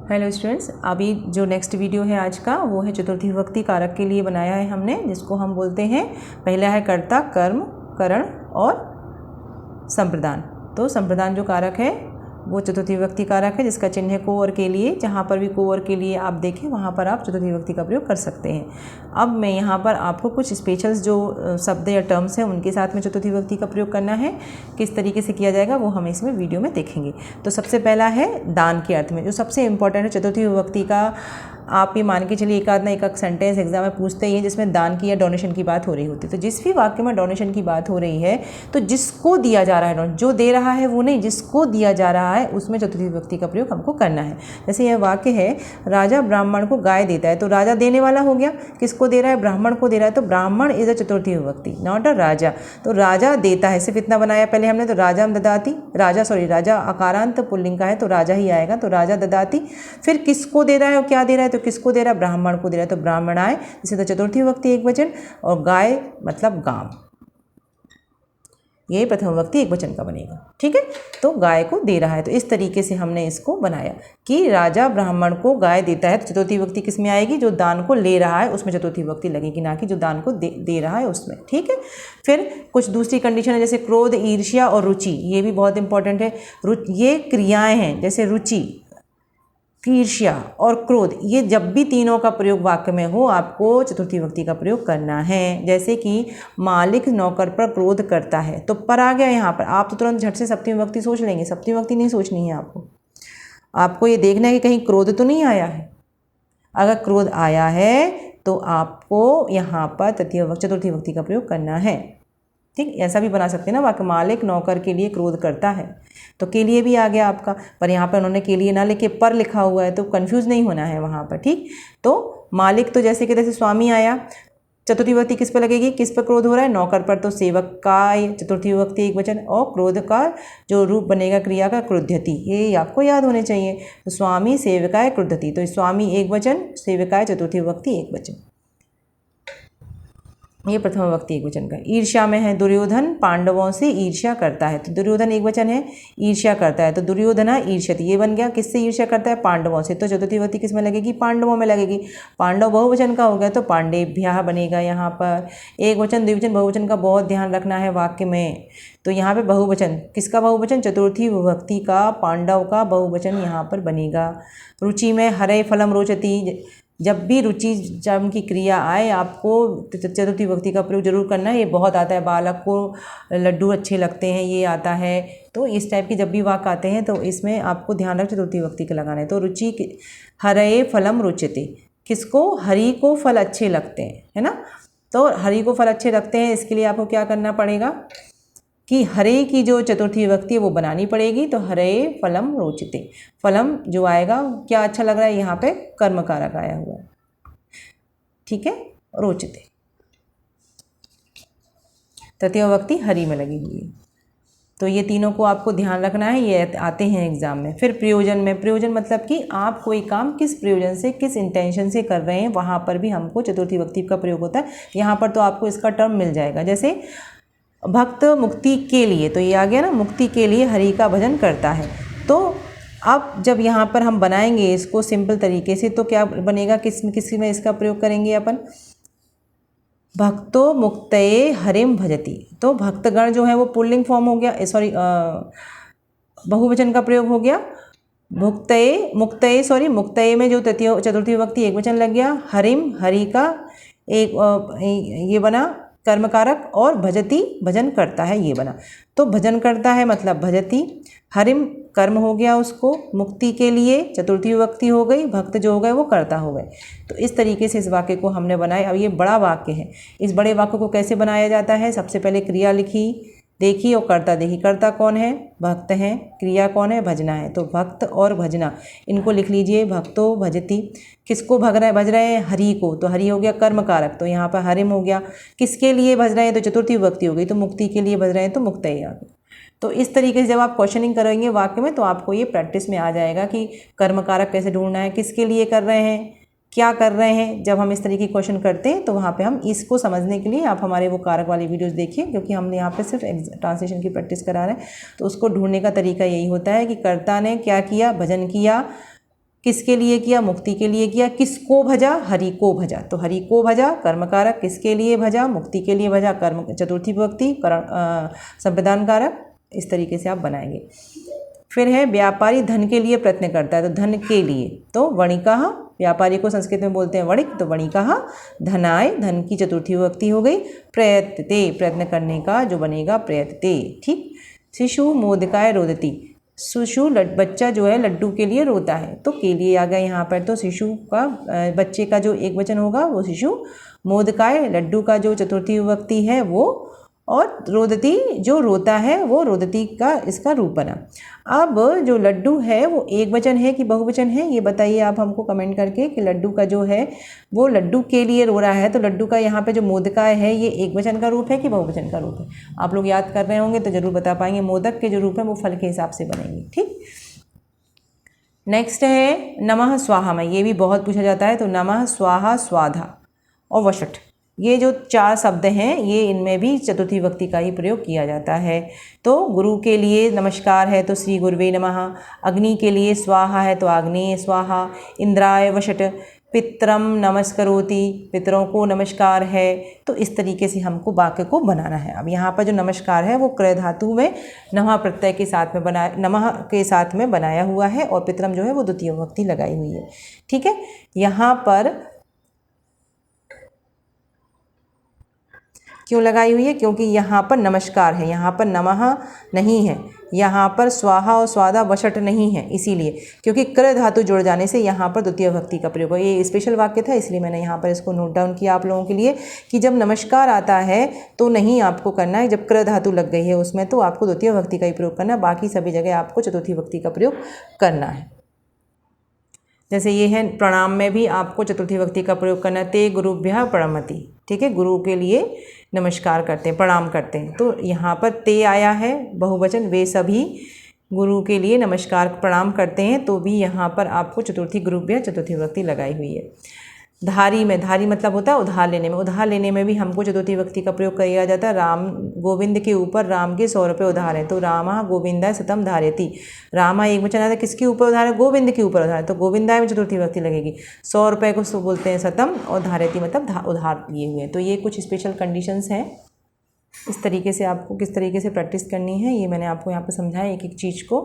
Hello students, अभी जो next video है आज का वो है चतुर्थी विभक्ति कारक के लिए बनाया है हमने, जिसको हम बोलते हैं पहला है कर्ता, कर्म, करण और संप्रदान। तो संप्रदान जो कारक है वो चतुर्थी विभक्ति कारक है, जिसका चिन्ह है को और के लिए। जहाँ पर भी को और के लिए आप देखें वहाँ पर आप चतुर्थी विभक्ति का प्रयोग कर सकते हैं। अब मैं यहाँ पर आपको कुछ स्पेशल्स जो शब्द या टर्म्स हैं उनके साथ में चतुर्थी विभक्ति का प्रयोग करना है। किस तरीके से किया जाएगा वो हम इसमें वीडियो में देखेंगे। तो सबसे पहला है दान के अर्थ में, जो सबसे इंपॉर्टेंट है चतुर्थी विभक्ति का। आप ये मान के चलिए एक आध ना एक सेंटेंस एग्जाम में पूछते ही हैं जिसमें दान की या डोनेशन की बात हो रही होती है। तो जिस भी वाक्य में डोनेशन की बात हो रही है तो जिसको दिया जा रहा है, जो दे रहा है वो नहीं, जिसको दिया जा रहा है उसमें चतुर्थी विभक्ति का प्रयोग हमको करना है। जैसे यह वाक्य है, राजा ब्राह्मण को गाय देता है, तो राजा देने वाला हो गया, किसको दे रहा है, ब्राह्मण को दे रहा है। तो ब्राह्मण इज अ चतुर्थी विभक्ति, नॉट अ राजा। तो राजा देता है, सिर्फ इतना बनाया पहले हमने। तो राजा ददाती, राजा अकारांत पुल्लिंग का है तो राजा ही आएगा, तो राजा ददाती। फिर किसको दे रहा है और क्या दे रहा है, तो किसको दे रहा है, ब्राह्मण को दे रहा है, तो ब्राह्मणाय, जिसे तो चतुर्थी विभक्ति एक वचन, और गाय मतलब गांव, ये प्रथम विभक्ति एक वचन का बनेगा। ठीक है, तो गाय को दे रहा है। तो इस तरीके से हमने इसको बनाया कि राजा ब्राह्मण को गाय देता है, तो चतुर्थी विभक्ति किस में आएगी, जो दान को ले रहा है उसमें चतुर्थी विभक्ति लगेगी, ना कि जो दान को दे रहा है उसमें। ठीक है, फिर कुछ दूसरी कंडीशन है, जैसे क्रोध, ईर्ष्या और रुचि, ये भी बहुत इंपॉर्टेंट है। ये क्रियाएं हैं, जैसे रुचि, ईर्ष्या और क्रोध, ये जब भी तीनों का प्रयोग वाक्य में हो आपको चतुर्थी विभक्ति का प्रयोग करना है। जैसे कि मालिक नौकर पर क्रोध करता है, तो पर आ गया यहाँ पर। आप तो तुरंत झट से सप्तमी विभक्ति सोच लेंगे, सप्तमी विभक्ति नहीं सोचनी है आपको ये देखना है कि कहीं क्रोध तो नहीं आया है। अगर क्रोध आया है तो आपको यहाँ पर चतुर्थी विभक्ति का प्रयोग करना है। ठीक, ऐसा भी बना सकते हैं ना वाक्य, मालिक नौकर के लिए क्रोध करता है, तो के लिए भी आ गया आपका, पर यहाँ पर उन्होंने के लिए ना लिखे पर लिखा हुआ है, तो कंफ्यूज नहीं होना है वहाँ पर। ठीक, तो मालिक तो जैसे कि जैसे स्वामी आया, चतुर्थी विभक्ति किस पर लगेगी, किस पर क्रोध हो रहा है, नौकर पर, तो सेवक का चतुर्थी विभक्ति एक वचन, और क्रोध का जो रूप बनेगा क्रिया का, क्रुध्यति, ये आपको याद होने चाहिए। तो स्वामी सेविकाय क्रुध्यति, तो स्वामी एक वचन, सेविकाय चतुर्थी विभक्ति एक वचन, ये प्रथम विभक्ति एक वचन का। ईर्ष्या में है, दुर्योधन पांडवों से ईर्ष्या करता है, तो दुर्योधन एक वचन है, ईर्ष्या करता है, तो दुर्योधना ईर्ष्यति, ये बन गया। किससे ईर्ष्या करता है, पांडवों से, तो चतुर्थी विभक्ति किस में लगेगी, पांडवों में लगेगी। पांडव बहुवचन का हो गया तो पांडेभ्यः बनेगा। यहाँ पर एक वचन, द्विवचन, बहुवचन का बहुत ध्यान रखना है वाक्य में। तो यहाँ पे बहुवचन, किसका बहुवचन, चतुर्थी विभक्ति का, पांडव का बहुवचन यहाँ पर बनेगा। रुचि में हरे फलम रोचति, जब भी रुचि जम की क्रिया आए आपको चतुर्थी विभक्ति का प्रयोग जरूर करना है। ये बहुत आता है, बालक को लड्डू अच्छे लगते हैं, ये आता है। तो इस टाइप की जब भी वाक्य आते हैं तो इसमें आपको ध्यान रख चतुर्थी विभक्ति का लगाना है। तो रुचि हरे फलम रुचते, किसको, हरि को फल अच्छे लगते हैं, है ना। तो हरि को फल अच्छे लगते हैं, इसके लिए आपको क्या करना पड़ेगा कि हरे की जो चतुर्थी विभक्ति है वो बनानी पड़ेगी। तो हरे फलम रोचते, फलम जो आएगा क्या अच्छा लग रहा है, यहाँ पे कर्म कारक आया हुआ है। ठीक है, रोचते, तृतीय विभक्ति हरि में लगी हुई है। तो ये तीनों को आपको ध्यान रखना है, ये आते हैं एग्जाम में। फिर प्रयोजन में, प्रयोजन मतलब कि आप कोई काम किस प्रयोजन से, किस इंटेंशन से कर रहे हैं, वहाँ पर भी हमको चतुर्थी विभक्ति का प्रयोग होता है। यहाँ पर तो आपको इसका टर्म मिल जाएगा, जैसे भक्त मुक्ति के लिए, तो ये आ गया ना, मुक्ति के लिए हरि का भजन करता है। तो अब जब यहाँ पर हम बनाएंगे इसको सिंपल तरीके से, तो क्या बनेगा, किस में इसका प्रयोग करेंगे अपन, भक्तो मुक्तये हरिम भजति। तो भक्तगण जो है वो पुल्लिंग फॉर्म हो गया, सॉरी बहुवचन का प्रयोग हो गया। मुक्तये में जो चतुर्थी विभक्ति एक वचन लग गया, हरिम हरि का एक ये बना कर्म कारक, और भजति भजन करता है, ये बना। तो भजन करता है मतलब भजति, हरिम कर्म हो गया उसको, मुक्ति के लिए चतुर्थी विभक्ति हो गई, भक्त जो हो गए वो कर्ता हो गए। तो इस तरीके से इस वाक्य को हमने बनाया। अब ये बड़ा वाक्य है, इस बड़े वाक्य को कैसे बनाया जाता है, सबसे पहले क्रिया लिखी, देखी और कर्ता देखी। कर्ता कौन है, भक्त हैं, क्रिया कौन है, भजना है। तो भक्त और भजना इनको लिख लीजिए, भक्तो भजति। किसको भज रहे हैं, हरि को, तो हरि हो गया कर्म कारक, तो यहाँ पर हरिम हो गया। किसके लिए भज रहे हैं, तो चतुर्थी विभक्ति हो गई, तो मुक्ति के लिए भज रहे हैं, तो मुक्तये आ गई। तो इस तरीके से जब आप क्वेश्चनिंग करेंगे वाक्य में तो आपको ये प्रैक्टिस में आ जाएगा कि कर्म कारक कैसे ढूंढना है, किसके लिए कर रहे हैं, क्या कर रहे हैं। जब हम इस तरीके के क्वेश्चन करते हैं तो वहाँ पे हम इसको समझने के लिए आप हमारे वो कारक वाली वीडियोस देखिए, क्योंकि हमने यहाँ पे सिर्फ ट्रांसलेशन की प्रैक्टिस करा रहे हैं। तो उसको ढूंढने का तरीका यही होता है कि कर्ता ने क्या किया, भजन किया, किसके लिए किया, मुक्ति के लिए किया। किसको भजा, हरि को भजा। तो हरि को भजा कर्म कारक, किसके लिए भजा, मुक्ति के लिए भजा कर्म चतुर्थी विभक्ति संप्रदान कारक। इस तरीके से आप बनाएंगे। फिर है व्यापारी धन के लिए प्रयत्न करता है, तो धन के लिए, तो वणिकः, व्यापारी को संस्कृत में बोलते हैं वणिक, तो वणिकः धनाय, धन की चतुर्थी विभक्ति हो गई। प्रयतते, प्रयत्न करने का जो बनेगा प्रयतते। ठीक। शिशु मोदकाय रोदति, शिशु बच्चा जो है लड्डू के लिए रोता है, तो के लिए आ गया यहाँ पर। तो शिशु का बच्चे का जो एक वचन होगा वो शिशु, मोदकाय लड्डू का जो चतुर्थी विभक्ति है वो, और रोदती जो रोता है वो रोदती का इसका रूप बना। अब जो लड्डू है वो एक वचन है कि बहुवचन है, ये बताइए आप हमको कमेंट करके कि लड्डू का जो है वो लड्डू के लिए रो रहा है, तो लड्डू का यहाँ पे जो मोदकाय है ये एक वचन का रूप है कि बहुवचन का रूप है। आप लोग याद कर रहे होंगे तो जरूर बता पाएंगे। मोदक के जो रूप है वो फल के हिसाब से बनेंगे। ठीक। नेक्स्ट है नमः स्वाहा में, ये भी बहुत पूछा जाता है, तो नमः स्वाहा स्वाधा और वषट, ये जो 4 शब्द हैं ये इनमें भी चतुर्थी विभक्ति का ही प्रयोग किया जाता है। तो गुरु के लिए नमस्कार है तो श्री गुरुवे नमः, अग्नि के लिए स्वाहा है तो आग्नेय स्वाहा, इंद्राय वषट, पितरम नमस्करोति, पितरों को नमस्कार है। तो इस तरीके से हमको वाक्य को बनाना है। अब यहाँ पर जो नमस्कार है वो क्रय धातु में नमः प्रत्यय के साथ में नमः के साथ में बनाया हुआ है, और पितरम जो है वो द्वितीय विभक्ति लगाई हुई है। ठीक है। यहाँ पर क्यों लगाई हुई है, क्योंकि यहाँ पर नमस्कार है, यहाँ पर नमः नहीं है, यहाँ पर स्वाहा और स्वादा वषट नहीं है, इसीलिए, क्योंकि क्रय धातु जुड़ जाने से यहाँ पर द्वितीय विभक्ति का प्रयोग हो। ये स्पेशल वाक्य था इसलिए मैंने यहाँ पर इसको नोट डाउन किया आप लोगों के लिए कि जब नमस्कार आता है तो नहीं आपको करना है, जब क्रय धातु लग गई है उसमें तो आपको द्वितीय विभक्ति का ही प्रयोग करना है, बाकी सभी जगह आपको चतुर्थी विभक्ति का प्रयोग करना है। जैसे ये है प्रणाम में भी आपको चतुर्थी विभक्ति का प्रयोग करना है, ते गुरुभ्यः प्रणमति। ठीक है, गुरु के लिए नमस्कार करते हैं, प्रणाम करते हैं, तो यहाँ पर ते आया है बहुवचन, वे सभी गुरु के लिए नमस्कार प्रणाम करते हैं, तो भी यहाँ पर आपको चतुर्थी गुरुभ्यः चतुर्थी विभक्ति लगाई हुई है। धारी में, धारी मतलब होता है उधार लेने में, उधार लेने में भी हमको चतुर्थी विभक्ति का प्रयोग किया जाता है। राम गोविंद के ऊपर राम के 100 रुपये उधार हैं, तो रामा गोविंदाय शतम धार्यति। रामा एक वचन आता है, किसके ऊपर उधार है, गोविंद के ऊपर उधार है, तो गोविंदाय में चतुर्थी विभक्ति लगेगी। 100 रुपये को बोलते हैं शतम, और धार्यति मतलब उधार लिए हुए हैं। तो ये कुछ स्पेशल कंडीशंस हैं। इस तरीके से आपको किस तरीके से प्रैक्टिस करनी है ये मैंने आपको यहाँ पर समझाया एक एक चीज़ को,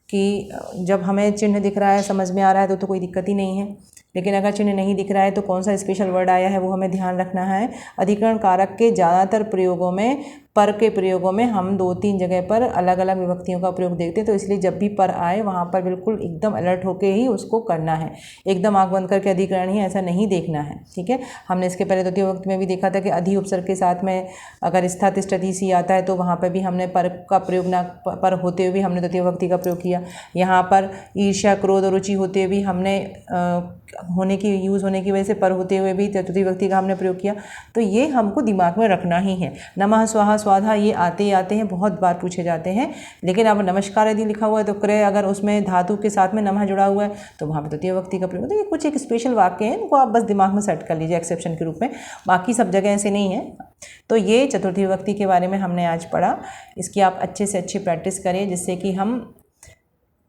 कि जब हमें चिन्ह दिख रहा है समझ में आ रहा है तो कोई दिक्कत ही नहीं है, लेकिन अगर चिन्ह नहीं दिख रहा है तो कौन सा स्पेशल वर्ड आया है वो हमें ध्यान रखना है। अधिकरण कारक के ज़्यादातर प्रयोगों में, पर के प्रयोगों में हम 2-3 जगह पर अलग अलग विभक्तियों का प्रयोग देखते हैं, तो इसलिए जब भी पर आए वहाँ पर बिल्कुल एकदम अलर्ट होकर ही उसको करना है, एकदम आँख बंद करके अधिकरण ही ऐसा नहीं देखना है। ठीक है, हमने इसके पहले द्वितीय विभक्ति में भी देखा था कि अधि उपसर्ग के साथ में अगर स्था तिष्ठति सी आता है तो वहाँ पर भी हमने पर का प्रयोग ना, पर होते हुए भी हमने द्वितीय विभक्ति का प्रयोग किया। यहाँ पर ईर्ष्या क्रोध और रुचि होते हुए भी हमने होने की यूज़ होने की वजह से पर होते हुए भी चतुर्थी विभक्ति का हमने प्रयोग किया, तो ये हमको दिमाग में रखना ही है। नमः स्वाहा स्वाधा ये आते ही आते हैं, बहुत बार पूछे जाते हैं, लेकिन अब नमस्कार यदि लिखा हुआ है तो क्रय अगर उसमें धातु के साथ में नमः जुड़ा हुआ है तो वहाँ पर द्वितीय विभक्ति का प्रयोग। तो ये कुछ एक स्पेशल वाक्य हैं, इनको आप बस दिमाग में सेट कर लीजिए एक्सेप्शन के रूप में, बाकी सब जगह ऐसे नहीं है। तो ये चतुर्थी विभक्ति के बारे में हमने आज पढ़ा, इसकी आप अच्छे से अच्छी प्रैक्टिस करें, जिससे कि हम,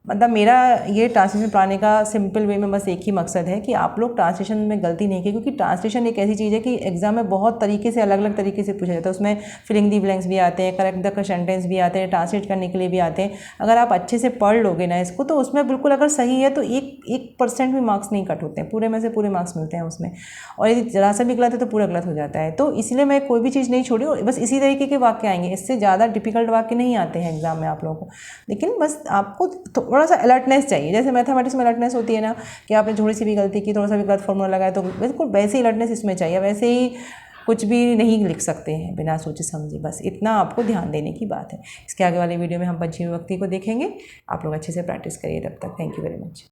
मतलब मेरा ये ट्रांसलेशन पढ़ाने का सिंपल वे में बस एक ही मकसद है कि आप लोग ट्रांसलेशन में गलती नहीं की, क्योंकि ट्रांसलेशन एक ऐसी चीज़ है कि एग्जाम में बहुत तरीके से अलग अलग तरीके से पूछा जाता है। उसमें फिलिंग दी ब्लैंक्स भी आते हैं, करेक्ट द सेंटेंस भी आते हैं, ट्रांसलेट करने के लिए भी आते हैं। अगर आप अच्छे से पढ़ लोगे ना इसको तो उसमें बिल्कुल अगर सही है तो 1% भी मार्क्स नहीं कट होते हैं, पूरे में से पूरे मार्क्स मिलते हैं उसमें, और यदि जरा सा भी गलत है तो पूरा गलत हो जाता है। तो इसलिए मैं कोई भी चीज़ नहीं छोड़ी, और बस इसी तरीके के वाक्य आएंगे, इससे ज़्यादा डिफिकल्ट वाक्य नहीं आते हैं एग्जाम में आप लोगों को, लेकिन बस आपको थोड़ा सा अलर्टनेस चाहिए। जैसे मैथमेटिक्स में अलर्टनेस होती है ना कि आपने थोड़ी सी भी गलती की, थोड़ा सा भी गलत फॉर्मूला लगाया, तो बिल्कुल वैसे ही अलर्टनेस इसमें चाहिए। वैसे ही कुछ भी नहीं लिख सकते हैं बिना सोचे समझे, बस इतना आपको ध्यान देने की बात है। इसके आगे वाले वीडियो में हम पंचमी विभक्ति को देखेंगे। आप लोग अच्छे से प्रैक्टिस करिए तब तक। Thank you very much.